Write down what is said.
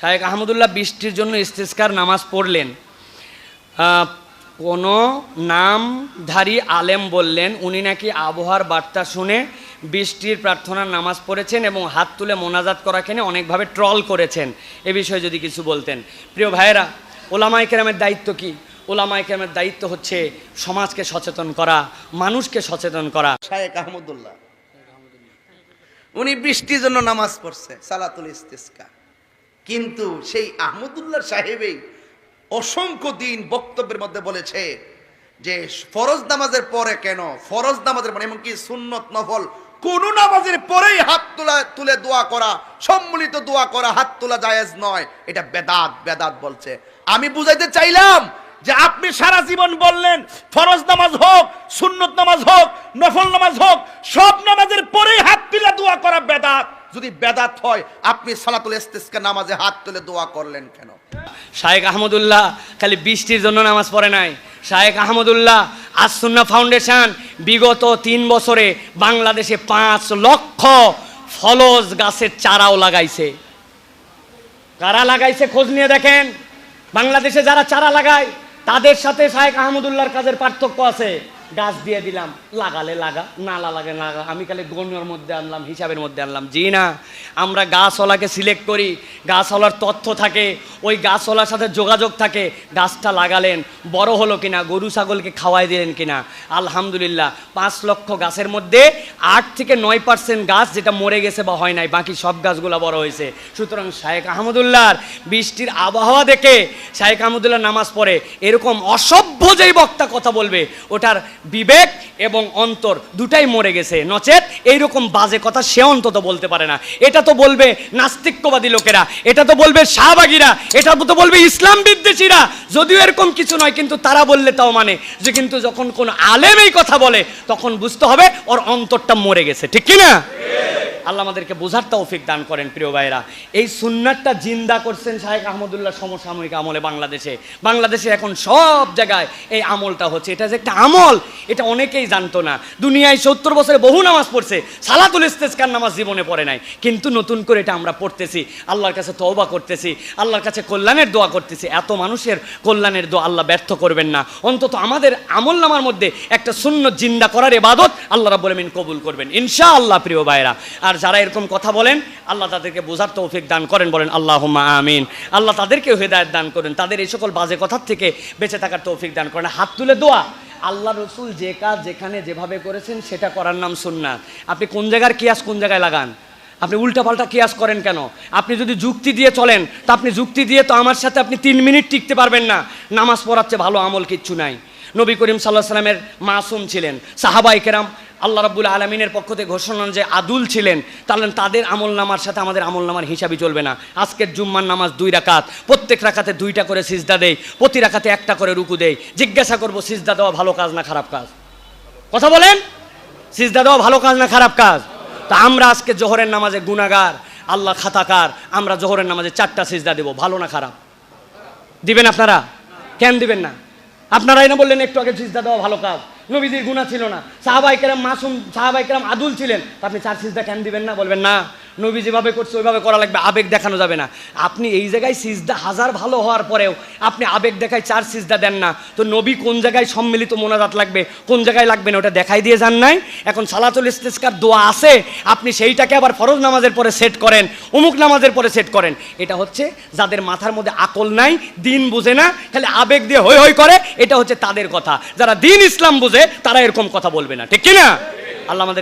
শায়েখ আহমদুল্লাহ বৃষ্টির জন্য ইস্তিসকার নামাজ পড়লেন। কোনো নামধারী আলেম বললেন উনি নাকি আবহাওয়ার বার্তা শুনে বৃষ্টির প্রার্থনার নামাজ পড়েছেন এবং হাত তুলে মোনাজাত করাকে নিয়ে অনেকভাবে ট্রল করেছেন। এ বিষয়ে যদি কিছু বলতেন। প্রিয় ভাইয়েরা, ওলামায়ে কেরামের দায়িত্ব কি? ওলামায়ে কেরামের দায়িত্ব হচ্ছে সমাজকে সচেতন করা, মানুষকে সচেতন করা। শায়েখ আহমদুল্লাহ উনি বৃষ্টির জন্য নামাজ পড়ছে, সালাতুল ইস্তিসকা। কিন্তু সেই আহমদুল্লাহ সাহেবই অসংখ্য দিন বক্তব্যের মধ্যে বলেছে যে ফরজ নামাজের পরে কেন, ফরজ নামাজের পরে এমনকি সুন্নত নফল কোন নামাজের পরেই হাত তুলে দোয়া করা, সম্মিলিত দোয়া করা, হাত তোলা জায়েজ নয়, এটা বেদাত। বেদাত বলছে। আমি বুঝাইতে চাইলাম যে আপনি সারা জীবন বললেন ফরজ নামাজ হোক, সুন্নত নামাজ হোক, নফল নামাজ হোক, সব নামাজের পরেই হাত তুলে দোয়া করা বেদাত। যদি বেদাত হয় আপনি সালাতুল ইস্তিসকা নামাজে হাত তুলে দোয়া করলেন কেন? শায়েখ আহমদুল্লাহ খালি বৃষ্টির জন্য নামাজ পড়ে নাই। শায়েখ আহমদুল্লাহ আস সুন্নাহ ফাউন্ডেশন বিগত 3 বছরে বাংলাদেশে 5 লক্ষ ফলজ গাছের চারাও লাগাইছে। কারা লাগাইছে খোঁজ নিয়ে দেখেন। বাংলাদেশে যারা চারা লাগায় তাদের সাথে শায়েখ আহমদুল্লাহর কাজের পার্থক্য আছে। গাছ দিয়ে দিলাম, লাগালে লাগা, না লাগালে লাগা, আমি খালি গণ্যর মধ্যে আনলাম, হিসাবের মধ্যে আনলাম। জি না, আমরা গাছওয়ালাকে সিলেক্ট করি, গাছওয়ালার তথ্য থাকে, ওই গাছওয়ালার সাথে যোগাযোগ থাকে। গাছটা লাগালেন, বড় হলো কিনা, গরু ছাগলকে খাওয়াই দিলেন কিনা, আলহামদুলিল্লাহ। 5 লক্ষ গাছের মধ্যে 8 থেকে 9% গাছ যেটা মরে গেছে বা হয় নাই, বাকি সব গাছগুলো বড় হয়েছে। সুতরাং শায়েখ আহমদুল্লাহর বৃষ্টির আবহাওয়া দেখে শায়েখ আহমদুল্লাহ নামাজ পড়ে। এরকম অসভ্য যেই বক্তা কথা বলবে ওটার বিবেক এবং অন্তর দুটাই মরে গেছে, নচেত এইরকম বাজে কথা সে অন্তত বলতে পারে না। এটা তো বলবে নাস্তিকবাদী লোকেরা, এটা তো বলবে শাহবাগীরা, এটা তো বলবে ইসলাম বিদ্বেষীরা। যদিও এরকম কিছু নয়, কিন্তু তারা বললে তাও মানে যে, কিন্তু যখন কোন আলেম এই কথা বলে তখন বুঝতে হবে ওর অন্তরটা মরে গেছে। ঠিক কি না? আল্লাহ আমাদেরকে বোঝার তৌফিক দান করেন। প্রিয় ভাইরা, এই সুন্নাতটা জিন্দা করছেন শায়েখ আহমদুল্লাহ সমসাময়িক আমলে। বাংলাদেশে এখন সব জায়গায় এই আমলটা হচ্ছে। এটা যে একটা আমল এটা অনেকেই জানতো না। দুনিয়ায় 70 বছরে বহু নামাজ পড়ছে, সালাতুল ইস্তিসকার নামাজ জীবনে পড়ে নাই, কিন্তু নতুন করে এটা আমরা পড়তেছি, আল্লাহর কাছে তওবা করতেছি, আল্লাহর কাছে কল্যাণের দোয়া করতেছি। এত মানুষের কল্যাণের দোয়া আল্লাহ ব্যর্থ করবেন না। অন্তত আমাদের আমল নামার মধ্যে একটা সুন্নত জিন্দা করার ইবাদত আল্লাহ রাব্বুল আমিন কবুল করবেন ইনশাআল্লাহ। প্রিয় ভাইরা, আর যারা এরকম কথা বলেন আল্লাহ তাদেরকে বোঝার তৌফিক দান করেন, বলেন আল্লাহুম্মা আমিন। আল্লাহ তাদেরকেও হেদায়েত দান করেন, তাদের এই সকল বাজে কথার থেকে বেঁচে থাকার তৌফিক দান করেন। হাত তুলে দোয়া, আল্লাহ রসুল যে কাজ যেখানে যেভাবে করেছেন সেটা করার নাম সুন্নাত। আপনি কোন জায়গার কিয়াস কোন জায়গায় লাগান? আপনি উল্টাপাল্টা কিয়াস করেন কেন? আপনি যদি যুক্তি দিয়ে চলেন তা আপনি যুক্তি দিয়ে তো আমার সাথে আপনি 3 মিনিট টিকতে পারবেন না। নামাজ পড়াচ্ছে ভালো আমল কিচ্ছু নাই। নবী করিম সাল্লাল্লাহু আলাইহি ওয়াসাল্লামের মাসুম ছিলেন, সাহাবায়ে কেরাম আল্লাহ রাব্বুল আলামিনের পক্ষ থেকে ঘোষণা যে আদুল ছিলেন, তাহলে তাদের আমল নামার সাথে আমাদের আমল নামার হিসাবই চলবে না। আজকের জুম্মার নামাজ 2 রাকাত, প্রত্যেক রাকাতে 2টা করে সিজদা দেই, প্রতি রাকাতে 1টা করে রুকু দেই। জিজ্ঞাসা করব সিজদা দেওয়া ভালো কাজ না খারাপ কাজ? কথা বলেন, সিজদা দেওয়া ভালো কাজ না খারাপ কাজ? তা আমরা আজকে জোহরের নামাজে গুনাহগার, আল্লাহ খাতাকার, আমরা জোহরের নামাজে 4টা সিজদা দেব, ভালো না খারাপ? দিবেন আপনারা? কেন দিবেন না? আপনারাই না বললেন একটু আগে সিজদা দেওয়া ভালো কাজ, নবীজির গুনাহ ছিল না, সাহাবায়ে কেরাম মাসুম, সাহাবায়ে কেরাম আদুল ছিলেন, আপনি 4 সিজদা কেন দিবেন না? বলবেন না নবী যেভাবে করছে ওইভাবে করা লাগবে, আবেগ দেখানো যাবে না। আপনি এই জায়গায় সিজদা হাজার ভালো হওয়ার পরেও আপনি আবেগ দেখায় 4 সিজদা দেন না, তো নবী কোন জায়গায় সম্মিলিত মোনাজাত লাগবে, কোন জায়গায় লাগবে না ওটা দেখাই দিয়ে যান নাই? এখন সালাতুল ইস্তিসকার দোয়া আছে, আপনি সেইটাকে আবার ফরজ নামাজের পরে সেট করেন, অমুক নামাজের পরে সেট করেন। এটা হচ্ছে যাদের মাথার মধ্যে আকল নাই, দিন বুঝে না, খালি আবেগ দিয়ে হই হই করে, এটা হচ্ছে তাদের কথা। যারা দিন ইসলাম বুঝে তারা এরকম কথা বলবে না। ঠিক কি না? আল্লাহ আমাদের